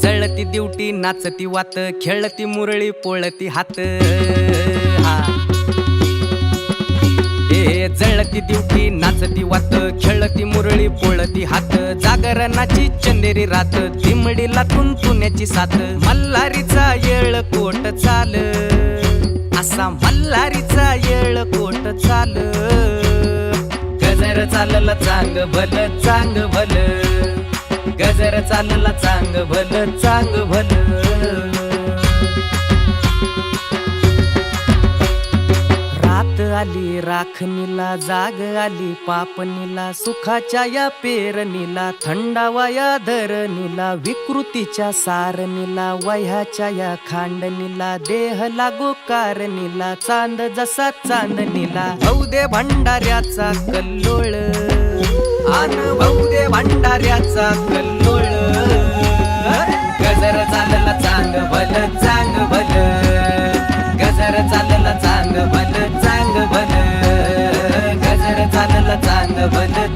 जळती दिवटी नाचती वात खेळती मुरळी पोळती हात जळती दिवटी नाचती वात खेळती मुरळी पोळती हात जागरणाची चंदेरी रात दिमडीला तुंतुण्याची साथ मल्हारीचा येळ कोट चाल असा मल्हारीचा येळ कोट चाल गजर चालला चांग भल चांग भल गजर चालला चांग भल चांग भल आली राखणीला जाग आली पापणीला सुखाच्या या पेरणीला थंडावा या धरणीला विकृतीच्या सारणीला वह्याच्या या खांडणीला देह लागो कारणीला चांद जसा चांदणीला भाऊ दे भंडाऱ्याचा कल्लोळ आन भाऊ दे भंडाऱ्याचा कल्लोळ गजर चालला चांग भल चांग भल गजर चालला चांग भल चांग भल गजर चालला चांग भल